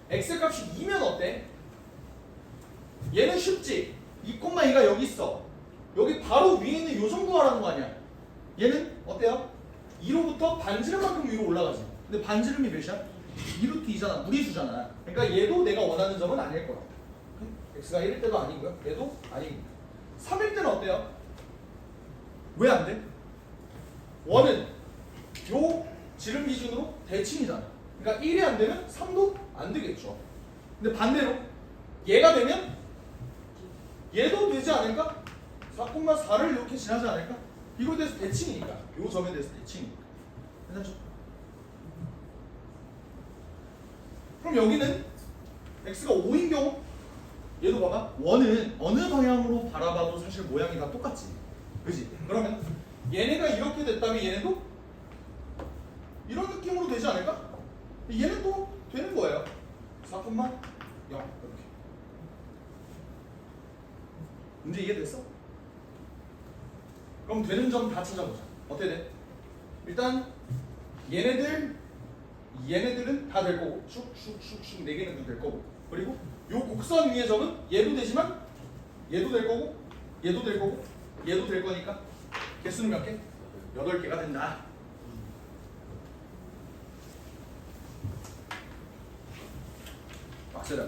x 값이 2면 어때? 얘는 쉽지. 2,2가 여기 있어. 여기 바로 위에 있는 요 정도 하라는 거 아니야. 얘는 어때요? 2로부터 반지름만큼 위로 올라가지. 근데 반지름이 몇이야? 2루트 2잖아. 무리수잖아. 그러니까 얘도 내가 원하는 점은 아닐 거야. x가 1일 때도 아니고요. 얘도 아니고. 3일 때는 어때요? 왜 안 돼? 1은 요 지름 기준으로 대칭이잖아. 그러니까 1이 안 되면 3도 안 되겠죠. 근데 반대로 얘가 되면 얘도 되지 않을까? 4,4를 이렇게 지나지 않을까? 이거에 대해서 대칭이니까. 요 점에 대해서 대칭이니까. 괜찮죠? 그럼 여기는 x가 5인 경우 얘도 봐봐. 1은 어느 방향으로 바라봐도 사실 모양이 다 똑같지. 그지? 그러면 얘네가 이렇게 됐다면 얘네도 이런 느낌으로 되지 않을까? 얘는 또 되는 거예요. 4,0 이렇게. 문제 이해됐어? 그럼 되는 점 다 찾아보자. 어떻게 돼? 일단 얘네들은 다 될 거고 슉슉슉슉 4개는 될 거고 그리고 요 곡선 위의 점은 얘도 되지만 얘도 될 거고 얘도 될 거고 얘도 될 거니까 개수는 몇 개? 8개가 된다. 빡세다.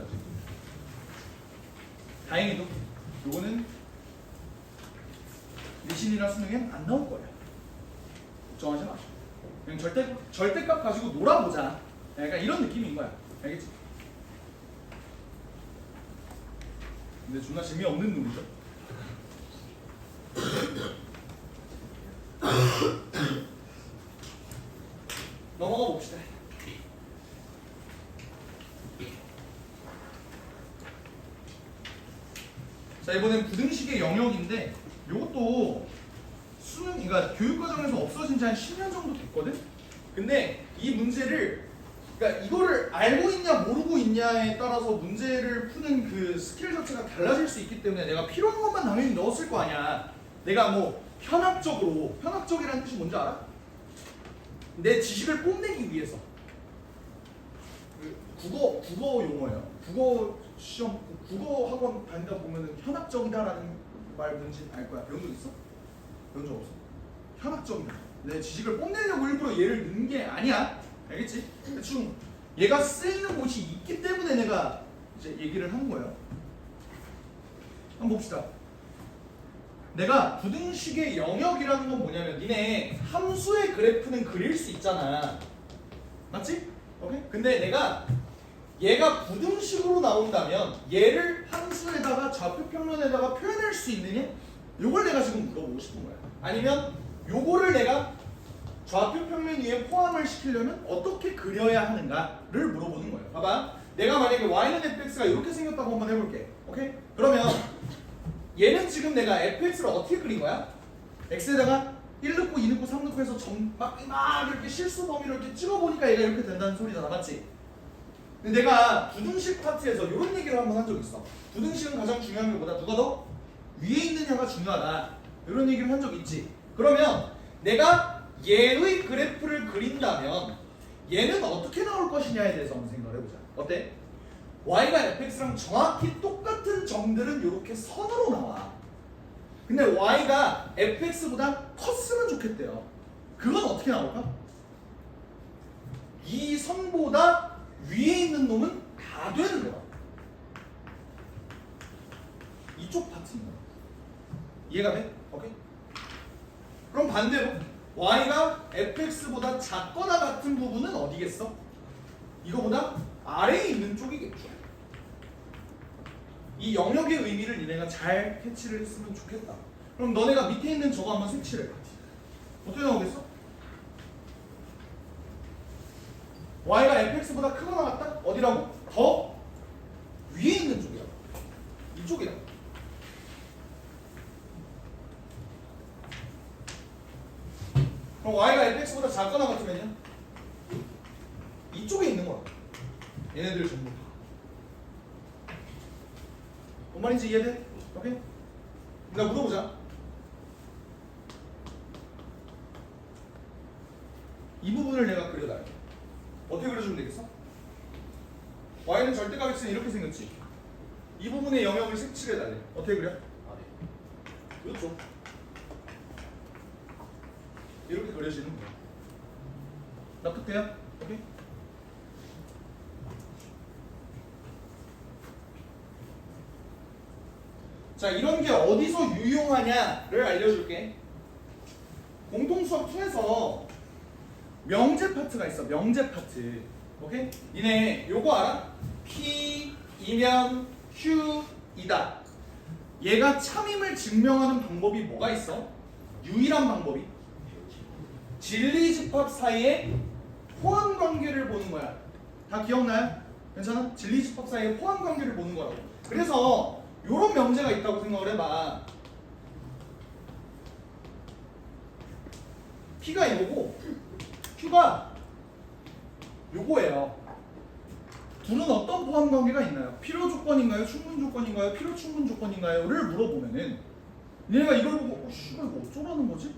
다행히도 요거는 미신이나 수능엔 안 나올 거예요. 걱정하지 마. 그냥 절대값 가지고 놀아보자. 약간 이런 느낌인 거야. 알겠지? 근데 존나 재미없는 놈이죠. 넘어가 봅시다. 자, 이번엔 부등식의 영역인데 이것도 수능, 그러니까 교육과정에서 없어진 지 한 10년 정도 됐거든? 근데 이 문제를, 그러니까 이거를 알고 있냐 모르고 있냐에 따라서 문제를 푸는 그 스킬 자체가 달라질 수 있기 때문에 내가 필요한 것만 당연히 넣었을 거 아니야. 내가 뭐 현학적이라는 뜻이 뭔지 알아? 내 지식을 뽐내기 위해서. 국어 용어예요. 국어 시험, 국어 학원 다니다 보면은 현학적이다라는 말 뭔지 알 거야. 배운 적 있어? 배운 적 없어? 현학적이다. 내 지식을 뽐내려고 일부러 얘를 넣은 게 아니야. 알겠지? 대충 얘가 쓰이는 곳이 있기 때문에 내가 이제 얘기를 한 거예요. 한번 봅시다. 내가 부등식의 영역이라는 건 뭐냐면 니네 함수의 그래프는 그릴 수 있잖아. 맞지? 오케이? 근데 내가 얘가 부등식으로 나온다면 얘를 함수에다가 좌표평면에다가 표현할 수 있느냐? 요걸 내가 지금 물어보고 싶은 거야. 아니면 요거를 내가 좌표평면 위에 포함을 시키려면 어떻게 그려야 하는가를 물어보는 거예요. 봐봐. 내가 만약에 y는 fx가 이렇게 생겼다고 한번 해볼게. 오케이? 그러면 얘는 지금 내가 fx를 어떻게 그린 거야? x에다가 1 넣고 2 넣고 3 넣고 해서 막 이렇게 실수 범위를 이렇게 찍어보니까 얘가 이렇게 된다는 소리잖아. 맞지? 근데 내가 부등식 파트에서 이런 얘기를 한번 한 적 있어. 부등식은 가장 중요한 게 뭐다? 누가 더 위에 있느냐가 중요하다. 이런 얘기를 한 적 있지. 그러면 내가 얘의 그래프를 그린다면 얘는 어떻게 나올 것이냐에 대해서 한번 생각을 해보자. 어때? y가 fx랑 정확히 똑같은 점들은 이렇게 선으로 나와. 근데 y가 fx보다 컸으면 좋겠대요. 그건 어떻게 나올까? 이 선보다 위에 있는 놈은 다 되는 거야. 이쪽 파트입니다. 이해가 돼? 오케이? 그럼 반대로 y가 fx보다 작거나 같은 부분은 어디겠어? 이거보다 아래에 있는 쪽이겠죠. 이 영역의 의미를 니네가 잘 캐치를 했으면 좋겠다. 그럼 너네가 밑에 있는 저거 한번 색칠해. 어떻게 나오겠어? y가 fx보다 크거나 같다? 어디라고? 더 위에 있는 쪽이야. 이쪽이야. 그럼 y가 fx보다 작거나 같으면요? 이쪽에 있는 거야. 얘네들 얘네들 전부 다. 뭔 말인지 이해돼? 오케이? 나 물어보자. 이 부분을 내가 그려달게. 어떻게 그려주면 되겠어? y는 절대값 x는 이렇게 생겼지. 이 부분의 영역을 색칠해달래. 어떻게 그려? 그렇죠. 이렇게 그려지는 거야. 납득돼요? 오케이? 자, 이런 게 어디서 유용하냐를 알려줄게. 공통수학 2에서 명제 파트가 있어. 명제 파트. 오케이? 니네 요거 알아? P 이면 Q이다. 얘가 참임을 증명하는 방법이 뭐가 있어? 유일한 방법이 진리집합 사이의 포함 관계를 보는 거야. 다 기억나요? 괜찮아? 진리집합 사이의 포함 관계를 보는 거라고. 그래서 요런 명제가 있다고 생각을 해봐. P가 이거고 Q가 요거예요. 둘은 어떤 포함 관계가 있나요? 필요 조건인가요? 충분 조건인가요? 필요 충분 조건인가요?를 물어보면은 얘가 이걸 보고 씨발 이거 어쩌라는 거지?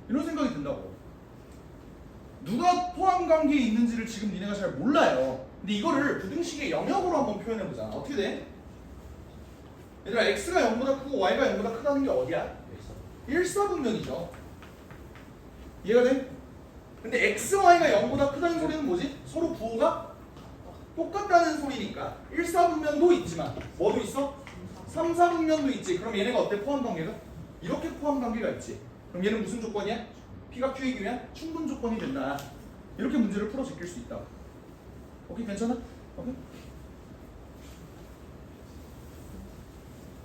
이런 생각이 든다고. 누가 포함 관계에 있는지를 지금 니네가 잘 몰라요. 근데 이거를 부등식의 영역으로 한번 표현해보자. 어떻게 돼? 얘들아 x가 0보다 크고 y가 0보다 크다는 게 어디야? 일사분면이죠. 이해가 돼? 근데 x, y가 0보다 크다는 소리는 뭐지? 서로 부호가 똑같다는 소리니까 일사분면도 있지만 뭐도 있어? 삼사분면도 있지. 그럼 얘네가 어때? 포함 관계가? 이렇게 포함 관계가 있지. 그럼 얘는 무슨 조건이야? P가 Q이기 위한 충분 조건이 된다. 이렇게 문제를 풀어 제낄 수 있다. 오케이? 괜찮아? 오케이?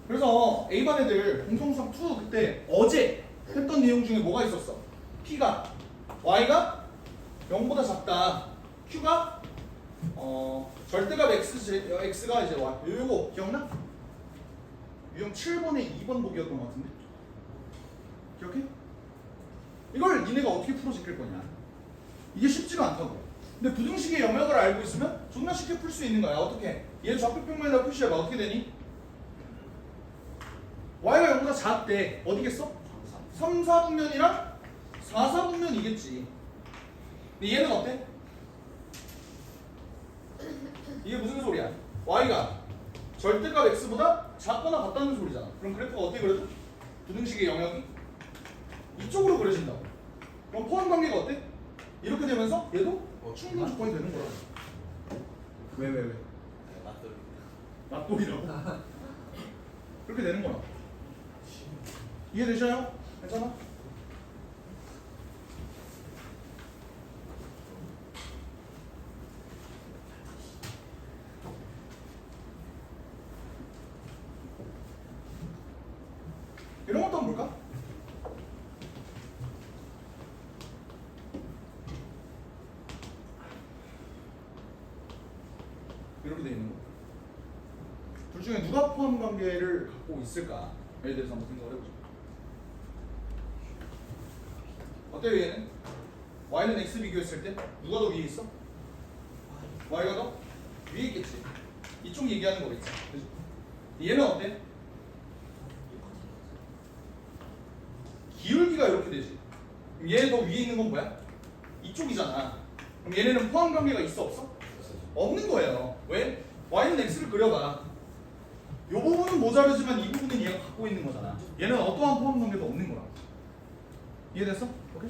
그래서 A반 애들 공통수학 2 그때 어제 했던 내용 중에 뭐가 있었어? P가 Y가 0보다 작다. Q가 절대값 X가 이제 Y. 요거 기억나? 유형 7번에 2번 보기였던 것 같은데? 기억해? 이걸 니네가 어떻게 풀어 제낄 거냐? 이게 쉽지가 않다고. 근데 부등식의 영역을 알고 있으면 존나 쉽게 풀 수 있는 거야. 어떻게? 얘 좌표평면에다 표시해봐. 어떻게 되니? y가 0보다 작대. 어디겠어? 3, 4분면이랑 4, 4분면이겠지. 근데 얘는 어때? 이게 무슨 소리야? y가 절대값 x보다 작거나 같다는 소리잖아. 그럼 그래프가 어떻게 그려져? 부등식의 영역이 이쪽으로 그려진다고. 그럼 포함 관계가 어때? 이렇게 되면서 얘도 충분 조건이 되는 거라고. 왜? 맞돌이라고? 그렇게 되는 거라고. 이해되셔요? 괜찮아? 이런 것도 한번 볼까? 이렇게 돼 있는 거. 둘 중에 누가 포함 관계를 갖고 있을까에 대해서 한번 생각을 해보자. 어때요 얘는? y는 x 비교했을 때 누가 더 위에 있어? y가 더 위에 있겠지. 이쪽 얘기하는 거겠지. 그치? 얘는 어때? 기울기가 이렇게 되지. 그럼 얘 더 위에 있는 건 뭐야? 이쪽이잖아. 그럼 얘네는 포함 관계가 있어 없어? 없는 거예요. 왜? y는 x를 그려봐. 이 부분은 모자르지만 이 부분은 얘가 갖고 있는 거잖아. 얘는 어떠한 포함 관계도 없는 거야. 이해됐어? 오케이?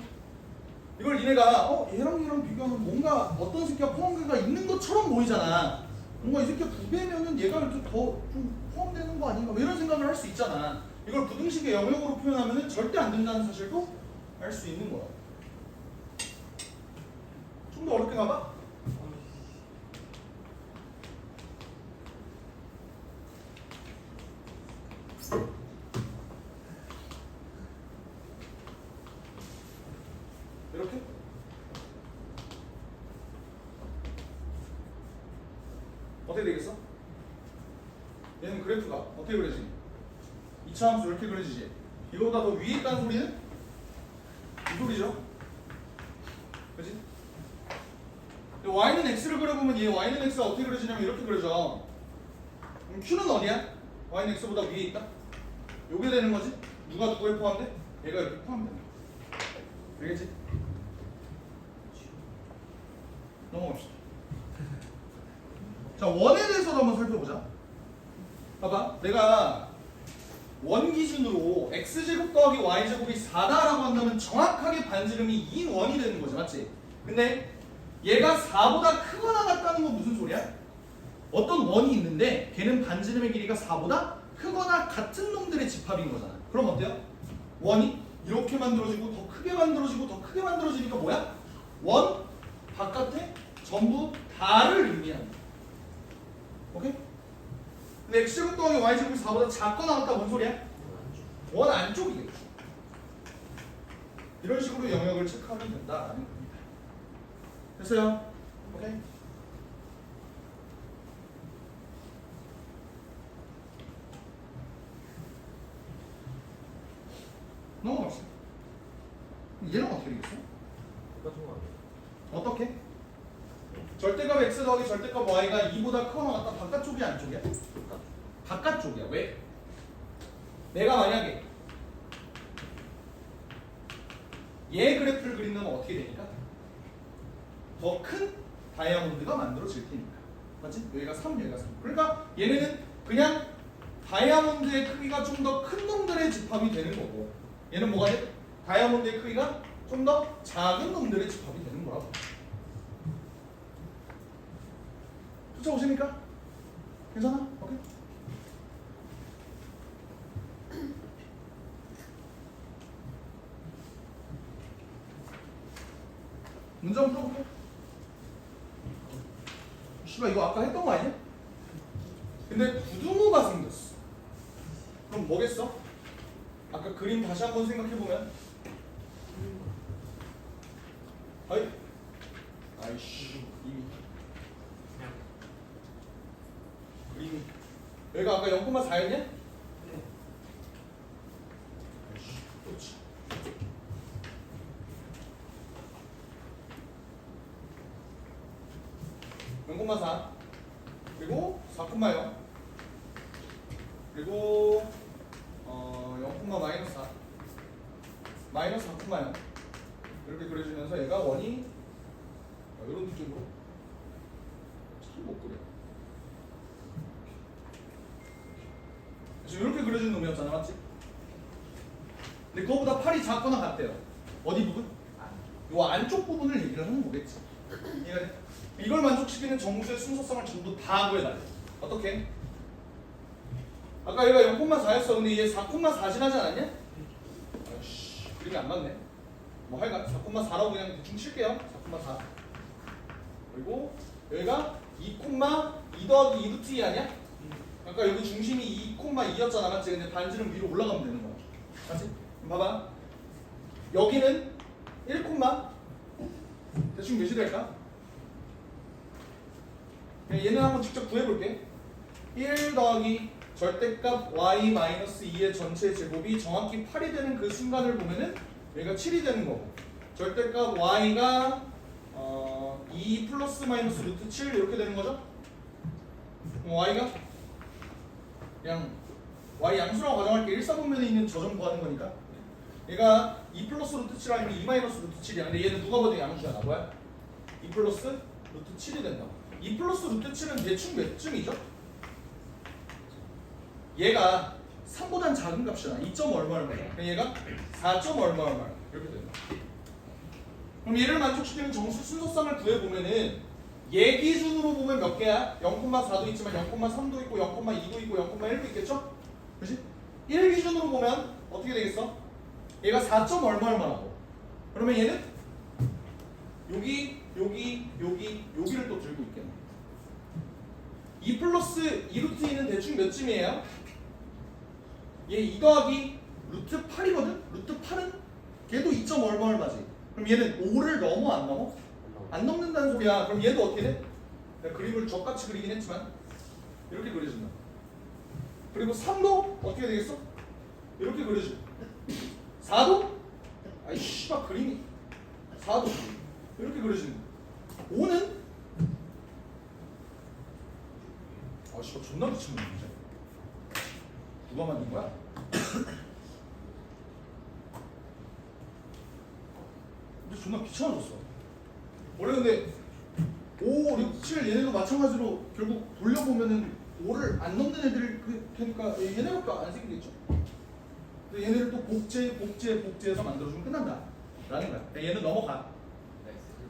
이걸 니네가 얘랑 비교하면 뭔가 어떤 새끼가 포함 관계가 있는 것처럼 보이잖아. 뭔가 이 새끼가 두 배면은 얘가 이렇게 더 좀 포함되는 거 아닌가? 뭐 이런 생각을 할 수 있잖아. 이걸 부등식의 영역으로 표현하면은 절대 안 된다는 사실도 알 수 있는 거야. 좀 더 어렵게 가봐? 이렇게? 어떻게 되겠어? 얘는 그래프가 어떻게 그려지니? 2차 함수 이렇게 그려지지. 이거보다 더 위에 있다는 소리는? 이 소리죠? 그치? y는 x를 그려보면 얘 y는 x가 어떻게 그려지냐면 이렇게 그려져. 그럼 q는 어디야? y는 x보다 위에 있다? 요게 되는 거지? 누가 누구에 포함돼? 얘가 이렇게 포함된다. 알겠지? 넘어갑시다. 자, 원에 대해서도 한번 살펴보자. 봐봐, 내가 원 기준으로 x제곱 더하기 y제곱이 4다라고 한다면 정확하게 반지름이 2원이 되는 거지, 맞지? 근데 얘가 4보다 크거나 같다는 건 무슨 소리야? 어떤 원이 있는데 걔는 반지름의 길이가 4보다 크거나 같은 놈들의 집합인 거잖아. 그럼 어때요? 원이 이렇게 만들어지고 더 크게 만들어지고 더 크게 만들어지니까 뭐야? 원 바깥에 전부 다를 의미한다. 오케이? 근데 x제곱 더하기 y제곱이 4보다 작거나 같다 뭔 소리야? 원 안쪽이겠죠. 이런 식으로 영역을 체크하면 된다라는 겁니다. 됐어요? 오케이? 넘어갑시다. 얘는 어떻게 되겠어? 똑같은 거 아니에요? 어떻게? 절대값 x 더하기 절대값 y가 2보다 크거나 같다. 바깥쪽이야 안쪽이야? 바깥쪽이야. 왜? 내가 만약에 얘 그래프를 그린다면 어떻게 되니까? 더 큰 다이아몬드가 만들어질 테니까. 맞지? 여기가 3, 여기가 3. 그러니까 얘네는 그냥 다이아몬드의 크기가 좀 더 큰 놈들의 집합이 되는 거고, 얘는 뭐가 돼? 다이아몬드의 크기가 좀 더 작은 놈들의 집합이 되는 거라고. 쫓아오십니까? 괜찮아? 오케이? 문제 한번 풀어볼게. 씨발 이거 아까 했던 거 아니야? 근데 부등호가 생겼어. 그럼 뭐겠어? 아까 그림 다시 한번 생각해보면 아이씨 이미 그림이 여기가 아까 0,4였냐? 네. 그렇지. 영콤마 4 그리고 4,0 그리고 0, 마이너스 4 마이너스 4,0 이렇게 그려지면서 얘가 원이 이런 느낌으로 참 못 그려. 지금 이렇게 그려진 놈이었잖아, 맞지? 근데 그거보다 팔이 작거나 같대요. 어디 부분? 요 안쪽 부분을 얘기를 하는 거겠지. 이해가 돼? 이걸 만족시키는 정수의 순서성을 전부 다 구해달래. 어떻게? 아까 얘가 0,4였어. 근데 얘 4,4 지나지 않았냐? 아이씨, 그림이 안 맞네. 뭐 하여간 4,4라고 그냥 대충 칠게요. 4,4. 그리고 여기가 2, 2 더하기 2 루트 2 아니야? 아까 여기 중심이 2,2였잖아, 맞지? 근데 반지름 위로 올라가면 되는 거야. 맞지? 그럼 봐봐. 여기는 1, 대충 몇이 될까? 얘는 한번 직접 구해볼게. 1 더하기 절대값 y-2의 전체 제곱이 정확히 8이 되는 그 순간을 보면은 여기가 7이 되는 거고, 절대값 y가 2 플러스 마이너스 루트 7 이렇게 되는 거죠? 그럼 y가 그냥 y 양수라고 가정할게. 1, 4분면에 있는 저 점 구하는 거니까 얘가 2 플러스 루트 7 아니면 2 마이너스 루트 7이야. 근데 얘는 누가 봐도 양수야. 나 뭐야? 2 플러스 루트 7이 된다. 2 플러스 루트 7은 대충 몇 쯤이죠? 얘가 3보단 작은 값이잖아. 2점 얼마 얼마야. 그럼 얘가 4점 얼마 얼마 이렇게 된다. 그럼 얘를 만족시키는 정수 순서성을 구해보면은 얘 기준으로 보면 몇 개야? 0,4도 있지만 0,3도 있고 0,2도 있고 0,1도 있겠죠? 그렇지? 1 기준으로 보면 어떻게 되겠어? 얘가 4점 얼마 얼마라고. 그러면 얘는 여기를 또 들고 있겠네. 2 플러스 2 루트 2는 대충 몇 쯤이에요? 얘 2 더하기 루트 8이거든? 루트 8은 걔도 2점 얼마 얼마지? 그럼 얘는 5를 넘어 안 넘어? 안 넘는다는 소리야. 그럼 얘도 어떻게 돼? 내가 그림을 적같이 그리긴 했지만 이렇게 그려진다. 그리고 3도 어떻게 되겠어? 이렇게 그려져. 4도? 아이 씨발 그림이 4도 이렇게 그려진다. 5는 씨발 존나 미친놈 문제. 누가 만든 거야? 근데 존나 귀찮아졌어. 원래 근데 5, 6, 7 얘네도 마찬가지로 결국 돌려보면은 5를 안 넘는 애들이 테니까 얘네밖에 안 생기겠죠. 근데 얘네를 또 복제해서 만들어주면 끝난다 라는 거야. 얘는 넘어가.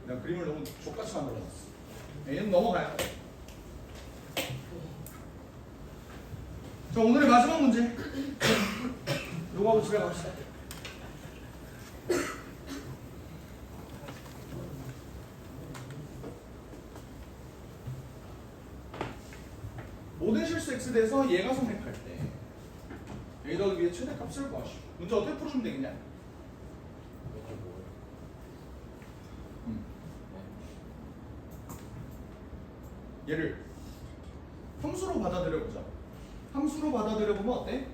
내가 그림을 너무 족같이 만들어놨어. 얘는 넘어가요. 자, 오늘의 마지막 문제. 요거 하고 집에 갑시다. 모든 실수 x에 대해서 얘가 성립할 때 a 더하기 b의 최대값을 구하시오. 문제 어떻게 풀어주면 되겠냐? 얘를 함수로 받아들여보자. 함수로 받아들여보면 어때?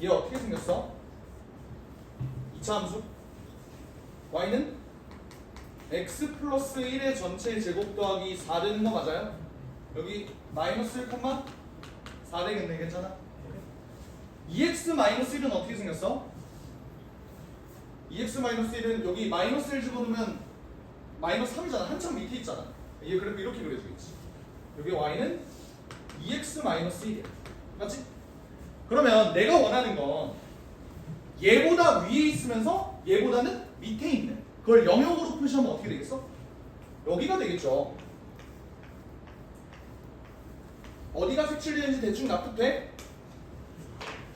얘 어떻게 생겼어? 2차 함수 y는 x 플러스 1의 전체 제곱 더하기 4 되는 거 맞아요? 여기 마이너스 1, 4 되겠네. 괜찮아? 2x 마이너스 1은 어떻게 생겼어? 2x 마이너스 1은 여기 마이너스 1 집어넣으면 마이너스 3이잖아. 한참 밑에 있잖아. 얘 그래프 이렇게 그려지겠지. 여기 y는 2x 마이너스 1이야. 맞지? 그러면 내가 원하는 건 얘보다 위에 있으면서 얘보다는 밑에 있는 그걸 영역으로 표시하면 어떻게 되겠어? 여기가 되겠죠. 어디가 색칠되는지 대충 납득돼?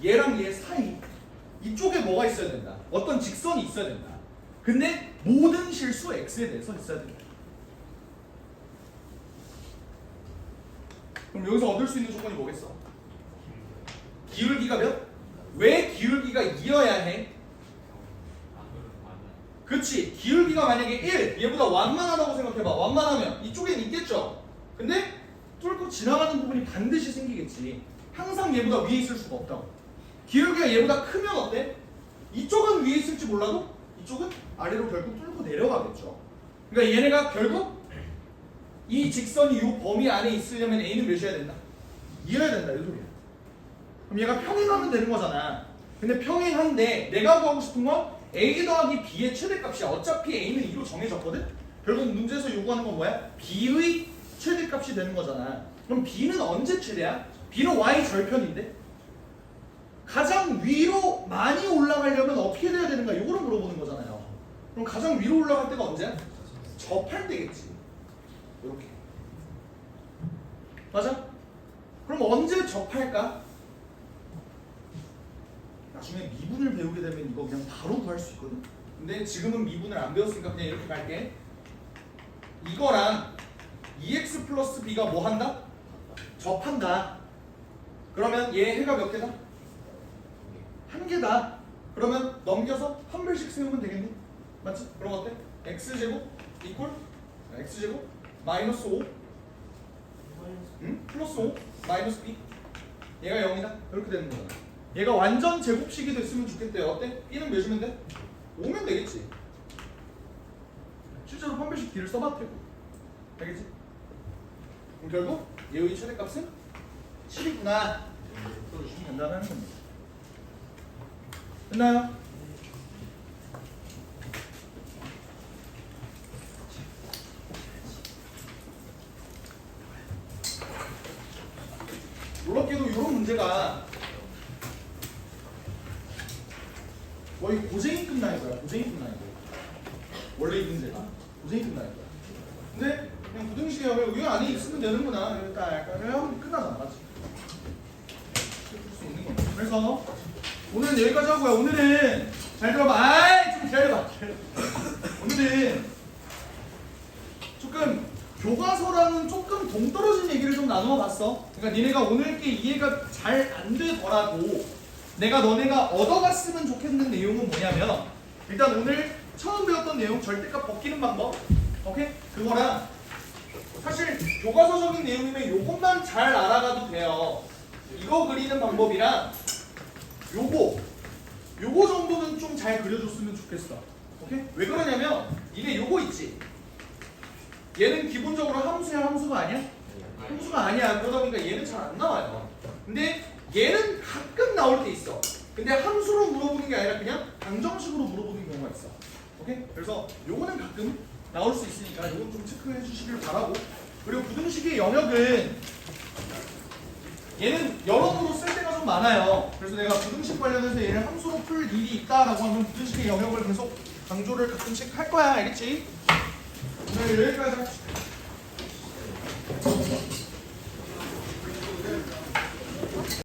얘랑 얘 사이 이쪽에 뭐가 있어야 된다. 어떤 직선이 있어야 된다. 근데 모든 실수 x에 대해서 있어야 된다. 그럼 여기서 얻을 수 있는 조건이 뭐겠어? 기울기가 몇? 왜 기울기가 2여야 해? 그치. 기울기가 만약에 1 얘보다 완만하다고 생각해봐. 완만하면 이쪽엔 있겠죠. 근데 뚫고 지나가는 부분이 반드시 생기겠지. 항상 얘보다 위에 있을 수가 없다고. 기울기가 얘보다 크면 어때? 이쪽은 위에 있을지 몰라도 이쪽은 아래로 결국 뚫고 내려가겠죠. 그러니까 얘네가 결국 이 직선이 이 범위 안에 있으려면 A는 몇이어야 된다? 2여야 된다 이 소리야. 그럼 얘가 평행하면 되는 거잖아. 근데 평행한데 내가 구하고 싶은 건 A 더하기 B의 최대값이야. 어차피 A는 2로 정해졌거든? 결국 문제에서 요구하는 건 뭐야? B의 최대값이 되는 거잖아. 그럼 B는 언제 최대야? B는 Y 절편인데? 가장 위로 많이 올라가려면 어떻게 돼야 되는가? 이거를 물어보는 거잖아요. 그럼 가장 위로 올라갈 때가 언제야? 접할 때겠지. 이렇게. 맞아? 그럼 언제 접할까? 나중에 미분을 배우게 되면 이거 그냥 바로 구할 수 있거든. 근데 지금은 미분을 안 배웠으니까 그냥 이렇게 갈게. 이거랑 2x 플러스 b가 뭐 한다? 접한다. 그러면 얘 해가 몇 개다? 한 개다. 그러면 넘겨서 한 별씩 세우면 되겠네. 맞지? 그럼 어때? x제곱 이퀄 x제곱 마이너스 5 플러스 5 마이너스 b 얘가 0이다. 이렇게 되는 거잖아. 얘가 완전 제곱식이 됐으면 좋겠대요. 어때? b는 몇이면 돼? 5면 되겠지. 실제로 판별식 D를 써봐도 되고. 알겠지? 그럼 결국 얘의 최대값은 7이구나. 써주시면 된다는 겁니다. 됐나요? 놀랍게도 이런 문제가 거의 고생이 끝나는 거야. 고생이 끝나는 거야. 원래 이 문제가 고생이 끝나는 거야. 근데 그냥 부등식에 하면 이 안에 있으면 되는구나. 그냥 끝나잖아. 맞지? 풀 수 있는 거야. 그래서 오늘은 여기까지 하고요. 오늘은 잘 들어봐. 아이 좀 기다려봐. 오늘은 조금 교과서랑은 조금 동떨어진 얘기를 좀 나누어 봤어. 그러니까 니네가 오늘 게 이해가 잘 안 되더라도 내가 너네가 얻어갔으면 좋겠는 내용은 뭐냐면 일단 오늘 처음 배웠던 내용 절대값 벗기는 방법. 오케이? 그거랑 사실 교과서적인 내용이면 요것만 잘 알아가도 돼요. 이거 그리는 방법이랑 요거 정도는 좀 잘 그려줬으면 좋겠어. 오케이? 왜 그러냐면 니네 요거 있지? 얘는 기본적으로 함수야 함수가 아니야? 함수가 아니야. 그러다 보니까 얘는 잘 안 나와요. 근데 얘는 가끔 나올 때 있어. 근데 함수로 물어보는 게 아니라 그냥 방정식으로 물어보는 경우가 있어. 오케이? 그래서 요거는 가끔 나올 수 있으니까 요건 좀 체크해 주시길 바라고. 그리고 부등식의 영역은 얘는 여러모로 쓸 때가 좀 많아요. 그래서 내가 부등식 관련해서 얘를 함수로 풀 일이 있다라고 하면 부등식의 영역을 계속 강조를 가끔씩 할 거야. 알겠지? 오늘 여기까지 합시다.